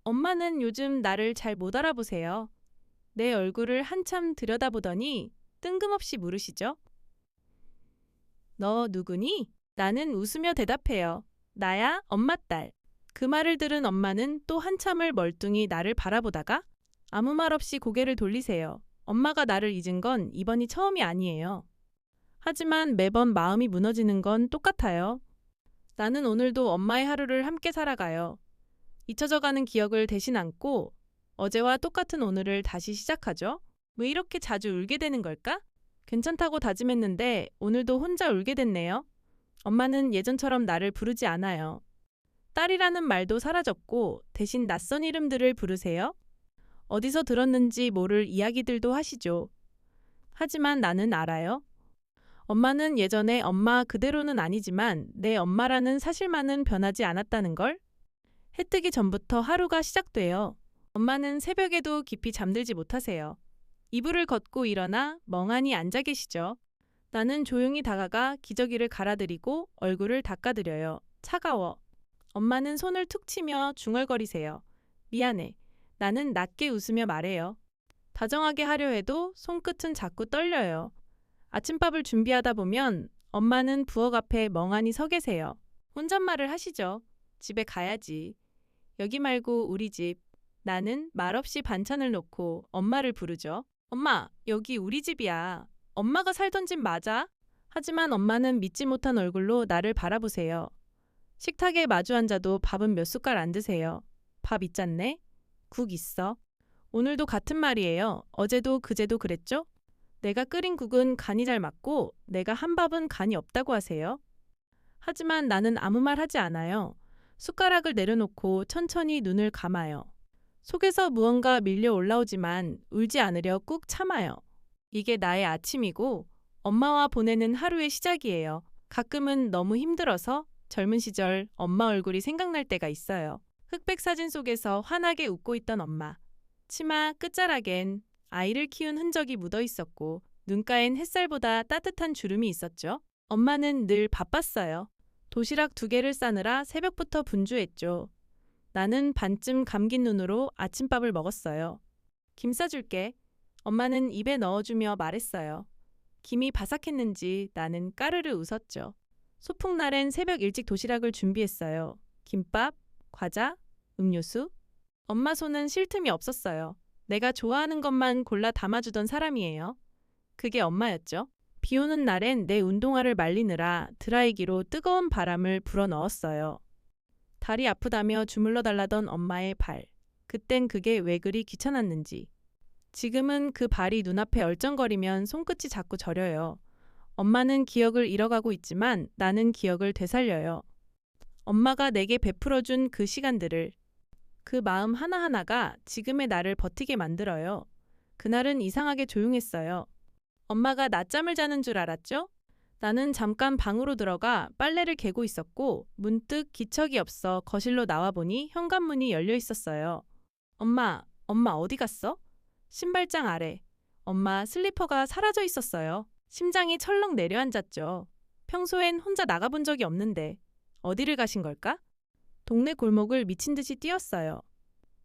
엄마는 요즘 나를 잘 못 알아보세요. 내 얼굴을 한참 들여다보더니 뜬금없이 물으시죠. 너 누구니? 나는 웃으며 대답해요. 나야, 엄마 딸. 그 말을 들은 엄마는 또 한참을 멀뚱히 나를 바라보다가 아무 말 없이 고개를 돌리세요. 엄마가 나를 잊은 건 이번이 처음이 아니에요. 하지만 매번 마음이 무너지는 건 똑같아요. 나는 오늘도 엄마의 하루를 함께 살아가요. 잊혀져가는 기억을 대신 안고 어제와 똑같은 오늘을 다시 시작하죠. 왜 이렇게 자주 울게 되는 걸까? 괜찮다고 다짐했는데 오늘도 혼자 울게 됐네요. 엄마는 예전처럼 나를 부르지 않아요. 딸이라는 말도 사라졌고 대신 낯선 이름들을 부르세요. 어디서 들었는지 모를 이야기들도 하시죠. 하지만 나는 알아요. 엄마는 예전에 엄마 그대로는 아니지만 내 엄마라는 사실만은 변하지 않았다는 걸. 해 뜨기 전부터 하루가 시작돼요. 엄마는 새벽에도 깊이 잠들지 못하세요. 이불을 걷고 일어나 멍하니 앉아 계시죠. 나는 조용히 다가가 기저귀를 갈아드리고 얼굴을 닦아드려요. 차가워. 엄마는 손을 툭 치며 중얼거리세요. 미안해. 나는 낮게 웃으며 말해요. 다정하게 하려 해도 손끝은 자꾸 떨려요. 아침밥을 준비하다 보면 엄마는 부엌 앞에 멍하니 서 계세요. 혼잣말을 하시죠. 집에 가야지. 여기 말고 우리 집. 나는 말없이 반찬을 놓고 엄마를 부르죠. 엄마, 여기 우리 집이야. 엄마가 살던 집 맞아? 하지만 엄마는 믿지 못한 얼굴로 나를 바라보세요. 식탁에 마주 앉아도 밥은 몇 숟갈 안 드세요. 밥 있잖네? 국 있어. 오늘도 같은 말이에요. 어제도 그제도 그랬죠? 내가 끓인 국은 간이 잘 맞고 내가 한 밥은 간이 없다고 하세요. 하지만 나는 아무 말 하지 않아요. 숟가락을 내려놓고 천천히 눈을 감아요. 속에서 무언가 밀려 올라오지만 울지 않으려 꾹 참아요. 이게 나의 아침이고 엄마와 보내는 하루의 시작이에요. 가끔은 너무 힘들어서 젊은 시절 엄마 얼굴이 생각날 때가 있어요. 흑백 사진 속에서 환하게 웃고 있던 엄마. 치마 끝자락엔 아이를 키운 흔적이 묻어 있었고 눈가엔 햇살보다 따뜻한 주름이 있었죠. 엄마는 늘 바빴어요. 도시락 2개를 싸느라 새벽부터 분주했죠. 나는 반쯤 감긴 눈으로 아침밥을 먹었어요. 김 싸줄게. 엄마는 입에 넣어주며 말했어요. 김이 바삭했는지 나는 까르르 웃었죠. 소풍날엔 새벽 일찍 도시락을 준비했어요. 김밥, 과자, 음료수. 엄마 손은 쉴 틈이 없었어요. 내가 좋아하는 것만 골라 담아주던 사람이에요. 그게 엄마였죠. 비 오는 날엔 내 운동화를 말리느라 드라이기로 뜨거운 바람을 불어 넣었어요. 다리 아프다며 주물러 달라던 엄마의 발. 그땐 그게 왜 그리 귀찮았는지. 지금은 그 발이 눈앞에 얼쩡거리면 손끝이 자꾸 저려요. 엄마는 기억을 잃어가고 있지만 나는 기억을 되살려요. 엄마가 내게 베풀어준 그 시간들을. 그 마음 하나하나가 지금의 나를 버티게 만들어요. 그날은 이상하게 조용했어요. 엄마가 낮잠을 자는 줄 알았죠? 나는 잠깐 방으로 들어가 빨래를 개고 있었고 문득 기척이 없어 거실로 나와보니 현관문이 열려 있었어요. 엄마 어디 갔어? 신발장 아래. 엄마 슬리퍼가 사라져 있었어요. 심장이 철렁 내려앉았죠. 평소엔 혼자 나가본 적이 없는데 어디를 가신 걸까? 동네 골목을 미친 듯이 뛰었어요.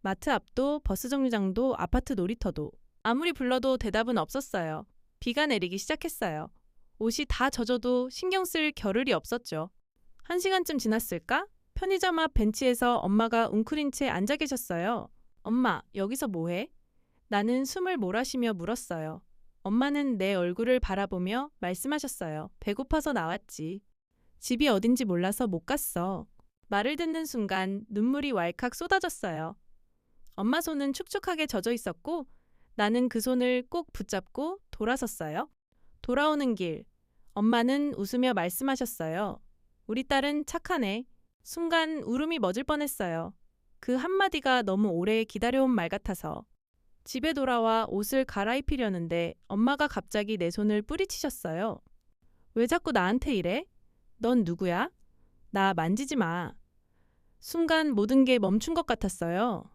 마트 앞도 버스 정류장도 아파트 놀이터도 아무리 불러도 대답은 없었어요. 비가 내리기 시작했어요. 옷이 다 젖어도 신경 쓸 겨를이 없었죠. 1시간쯤 지났을까? 편의점 앞 벤치에서 엄마가 웅크린 채 앉아 계셨어요. 엄마, 여기서 뭐해? 나는 숨을 몰아쉬며 물었어요. 엄마는 내 얼굴을 바라보며 말씀하셨어요. 배고파서 나왔지. 집이 어딘지 몰라서 못 갔어. 말을 듣는 순간 눈물이 왈칵 쏟아졌어요. 엄마 손은 축축하게 젖어 있었고 나는 그 손을 꼭 붙잡고 돌아섰어요. 돌아오는 길. 엄마는 웃으며 말씀하셨어요. 우리 딸은 착하네. 순간 울음이 멎을 뻔했어요. 그 한마디가 너무 오래 기다려온 말 같아서. 집에 돌아와 옷을 갈아입히려는데 엄마가 갑자기 내 손을 뿌리치셨어요. 왜 자꾸 나한테 이래? 넌 누구야? 나 만지지 마. 순간 모든 게 멈춘 것 같았어요.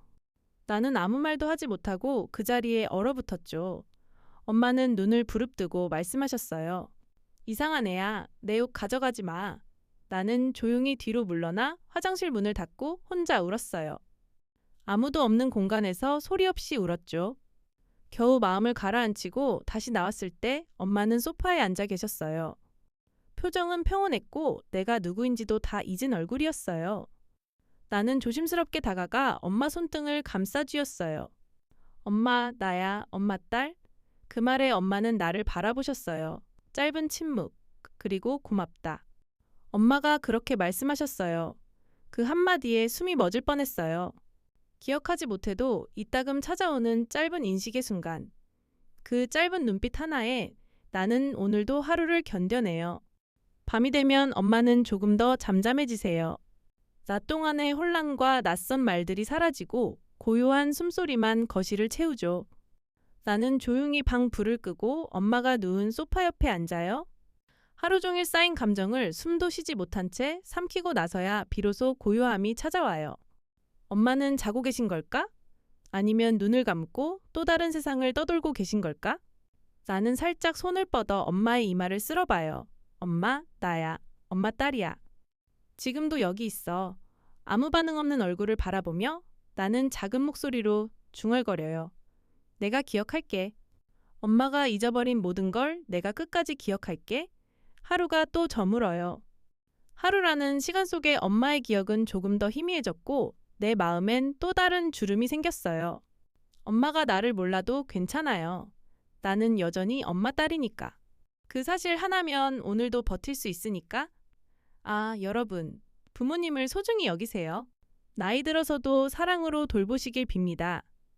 나는 아무 말도 하지 못하고 그 자리에 얼어붙었죠. 엄마는 눈을 부릅뜨고 말씀하셨어요. 이상한 애야. 내 옷 가져가지 마. 나는 조용히 뒤로 물러나 화장실 문을 닫고 혼자 울었어요. 아무도 없는 공간에서 소리 없이 울었죠. 겨우 마음을 가라앉히고 다시 나왔을 때 엄마는 소파에 앉아 계셨어요. 표정은 평온했고 내가 누구인지도 다 잊은 얼굴이었어요. 나는 조심스럽게 다가가 엄마 손등을 감싸쥐었어요. 엄마, 나야, 엄마 딸. 그 말에 엄마는 나를 바라보셨어요. 짧은 침묵, 그리고 고맙다. 엄마가 그렇게 말씀하셨어요. 그 한마디에 숨이 멎을 뻔했어요. 기억하지 못해도 이따금 찾아오는 짧은 인식의 순간. 그 짧은 눈빛 하나에 나는 오늘도 하루를 견뎌내요. 밤이 되면 엄마는 조금 더 잠잠해지세요. 낮 동안의 혼란과 낯선 말들이 사라지고 고요한 숨소리만 거실을 채우죠. 나는 조용히 방 불을 끄고 엄마가 누운 소파 옆에 앉아요. 하루 종일 쌓인 감정을 숨도 쉬지 못한 채 삼키고 나서야 비로소 고요함이 찾아와요. 엄마는 자고 계신 걸까? 아니면 눈을 감고 또 다른 세상을 떠돌고 계신 걸까? 나는 살짝 손을 뻗어 엄마의 이마를 쓸어봐요. 엄마, 나야. 엄마 딸이야. 지금도 여기 있어. 아무 반응 없는 얼굴을 바라보며 나는 작은 목소리로 중얼거려요. 내가 기억할게. 엄마가 잊어버린 모든 걸 내가 끝까지 기억할게. 하루가 또 저물어요. 하루라는 시간 속에 엄마의 기억은 조금 더 희미해졌고 내 마음엔 또 다른 주름이 생겼어요. 엄마가 나를 몰라도 괜찮아요. 나는 여전히 엄마 딸이니까. 그 사실 하나면 오늘도 버틸 수 있으니까. 아, 여러분. 부모님을 소중히 여기세요. 나이 들어서도 사랑으로 돌보시길 빕니다.